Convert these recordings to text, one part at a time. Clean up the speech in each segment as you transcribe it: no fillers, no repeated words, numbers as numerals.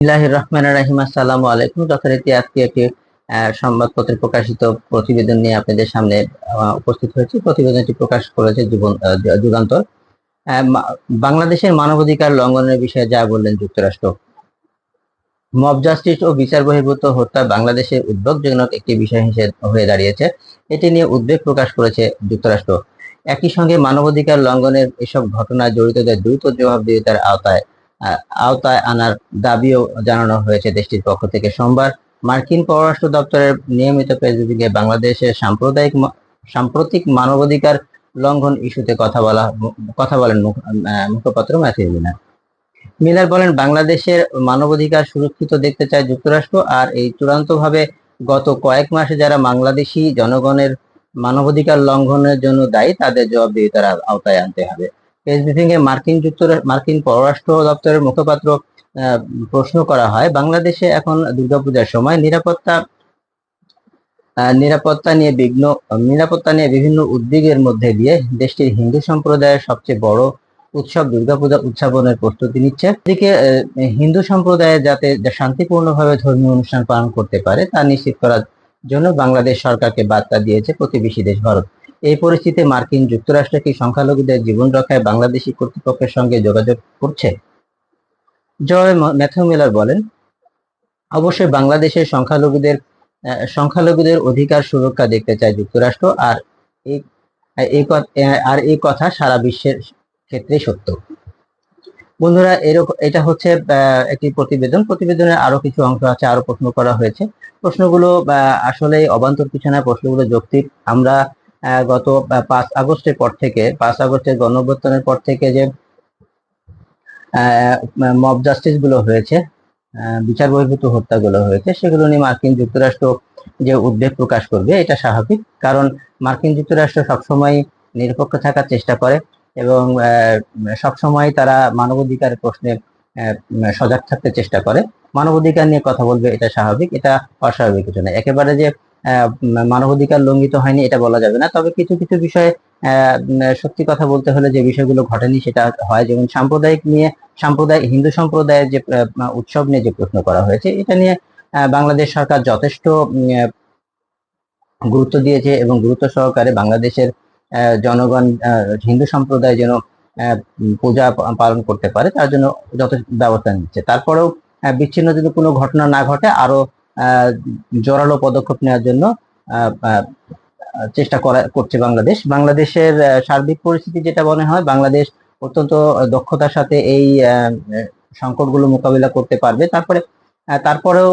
বিসমিল্লাহির রহমানির রহিম। আসসালামু আলাইকুম। যথারীতি আজকে একটি সংবাদপত্রে প্রকাশিত প্রতিবেদন নিয়ে আপনাদের সামনে উপস্থিত হয়েছি। প্রতিবেদনটি প্রকাশ করেছে যুগান্তর। আহ, মা- বাংলাদেশের মানবাধিকার লঙ্ঘনের বিষয়ে যা বললেন যুক্তরাষ্ট্র। মব জাস্টিস ও বিচার বহির্ভূত হত্যা বাংলাদেশের উদ্বেগজনক একটি বিষয় হিসেবে হয়ে দাঁড়িয়েছে। এটি নিয়ে উদ্বেগ প্রকাশ করেছে যুক্তরাষ্ট্র। একই সঙ্গে মানবাধিকার লঙ্ঘনের এসব ঘটনায় জড়িতদের দ্রুত জবাবদিহিতার আওতায় আনার দাবিও জানানো হয়েছে দেশটির পক্ষ থেকে। সোমবার মার্কিন পররাষ্ট্র দপ্তরের নিয়মিত প্রেস ব্রিফিংয়ে বাংলাদেশের সাম্প্রতিক মানবাধিকার লঙ্ঘন ইস্যুতে কথা বলেন মুখপাত্র ম্যাথিউ মিলার। মিলার বলেন, বাংলাদেশের মানবাধিকার সুরক্ষিত দেখতে চায় যুক্তরাষ্ট্র, আর এই চূড়ান্তভাবে গত কয়েক মাসে যারা বাংলাদেশি জনগণের মানবাধিকার লঙ্ঘনের জন্য দায়ী তাদের জবাবদিহিতার আওতায় আনতে হবে। প্রেস ব্রিফিং এ মার্কিন পররাষ্ট্র দপ্তরের মুখপাত্র প্রশ্ন করা হয়, বাংলাদেশে এখন দুর্গাপূজার সময় নিরাপত্তা নিয়ে বিভিন্ন উদ্বেগের মধ্যে দিয়ে দেশটির হিন্দু সম্প্রদায়ের সবচেয়ে বড় উৎসব দুর্গাপূজা উদযাপনের প্রস্তুতি নিচ্ছে। এদিকে হিন্দু সম্প্রদায় যাতে শান্তিপূর্ণভাবে ধর্মীয় অনুষ্ঠান পালন করতে পারে তা নিশ্চিত করার জন্য বাংলাদেশ সরকারকে বার্তা দিয়েছে প্রতিবেশী দেশ ভারত। এই পরিস্থিতিতে মার্কিন যুক্তরাষ্ট্র কি সংখ্যালঘুদের জীবন রক্ষায় বাংলাদেশি কর্তৃপক্ষের সঙ্গে যোগাযোগ করছে? জবাবে ম্যাথিউ মিলার বলেন, অবশ্যই বাংলাদেশের সংখ্যালঘুদের অধিকার সুরক্ষা দেখতে চায় যুক্তরাষ্ট্র, আর এই এই কথা সারা বিশ্বের ক্ষেত্রে সত্য। বন্ধুরা, এটা হচ্ছে একটি প্রতিবেদনের আরো কিছু অংশ আছে, আরো প্রশ্ন করা হয়েছে। প্রশ্নগুলো আসলে অবান্তর কিছু না, প্রশ্নগুলো যৌক্তিক। আমরা গত 5 আগস্টের গণঅভ্যুত্থানের পর থেকে যে মব জাস্টিস গুলো হয়েছে, বিচার বহির্ভূত হত্যাগুলো হয়েছে, সেগুলো নিয়ে মার্কিন যুক্তরাষ্ট্র যে উদ্বেগ প্রকাশ করবে এটা স্বাভাবিক। কারণ মার্কিন যুক্তরাষ্ট্র সবসময় নিরপেক্ষ থাকার চেষ্টা করে এবং সবসময় তারা মানবাধিকার প্রশ্নে সজাগ থাকতে চেষ্টা করে। মানবাধিকার নিয়ে কথা বলবে, এটা স্বাভাবিক, এটা অস্বাভাবিক কিছু না। একেবারে যে মানবাধিকার লঙ্ঘিত হয়নি এটা বলা যাবে না, তবে কিছু কিছু বিষয়ে সত্যি কথা বলতে হলে যে বিষয়গুলো ঘটেনি সেটা হয়। যেমন হিন্দু সম্প্রদায়ের যে উৎসব নিয়ে যে প্রশ্ন করা হয়েছে, এটা নিয়ে বাংলাদেশ সরকার যথেষ্ট গুরুত্ব দিয়েছে এবং গুরুত্ব সহকারে বাংলাদেশের জনগণ হিন্দু সম্প্রদায় যেন পূজা পালন করতে পারে তার জন্য যথেষ্ট ব্যবস্থা নিচ্ছে। তারপরেও বিচ্ছিন্ন যদি কোনো ঘটনা না ঘটে আরো জোরালো পদক্ষেপ নেওয়ার জন্য চেষ্টা করছে বাংলাদেশের সার্বিক পরিস্থিতি যেটা মনে হয়, বাংলাদেশ অত্যন্ত দক্ষতার সাথে এই সংকটগুলো মোকাবিলা করতে পারবে। তারপরেও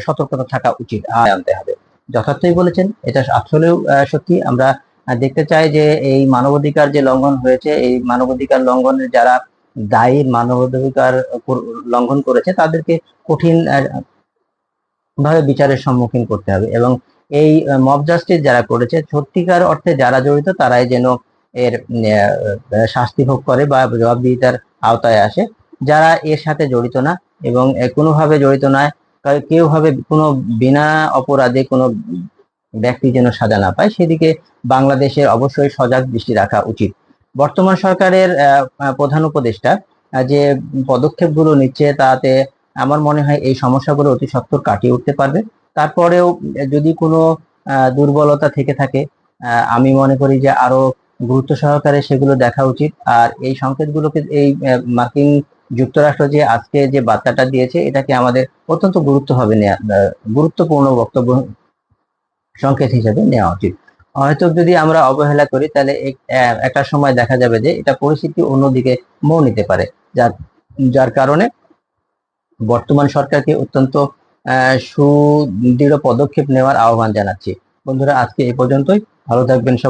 সতর্কতা থাকা উচিত, আনতে হবে। যথার্থই বলেছেন, এটা আসলেও সত্যি। আমরা দেখতে চাই যে এই মানবাধিকার যে লঙ্ঘন হয়েছে, এই মানবাধিকার লঙ্ঘনের যারা দায়ী, মানবাধিকার লঙ্ঘন করেছে তাদেরকে কঠিন ভাবে বিচারের সম্মুখীন করতে হবে এবং এই মব জাস্টিস যারা করেছে সত্যিকার অর্থে যারা জড়িত তারাই যেন এর শাস্তি ভোগ করে বা জবাবদিহিতার আওতায় আসে। যারা এর সাথে জড়িত না এবং কোনোভাবে জড়িত নয়, কেউ ভাবে কোনো বিনা অপরাধে কোনো ব্যক্তি যেন সাজা না পায়, সেদিকে বাংলাদেশের অবশ্যই সজাগ দৃষ্টি রাখা উচিত। বর্তমান সরকারের প্রধান উপদেষ্টা যে পদক্ষেপগুলো নিচ্ছে তাতে আমার মনে হয় এই সমস্যাগুলো অতি সত্বর কাটিয়ে উঠতে পারবে। তারপরেও যদি কোনো দুর্বলতা থেকে থাকে, আমি মনে করি যে আরো গুরুত্ব সহকারে সেগুলো দেখা উচিত। আর এই সংকেতগুলোকে এই মার্কিন যুক্তরাষ্ট্র যে আজকে যে বার্তাটা দিয়েছে এটাকে আমাদের অত্যন্ত গুরুত্বপূর্ণ বক্তব্য সংকেত হিসেবে নেওয়া উচিত। হয়তো যদি আমরা অবহেলা করি তাহলে একটা সময় দেখা যাবে যে এটা পরিস্থিতি অন্যদিকে মোড় নিতে পারে, যার কারণে বর্তমান সরকারকে অত্যন্ত সুদৃঢ় পদক্ষেপ নেওয়ার আহ্বান জানাচ্ছি। বন্ধুরা, আজকে এই পর্যন্তই। ভালো থাকবেন সবাই।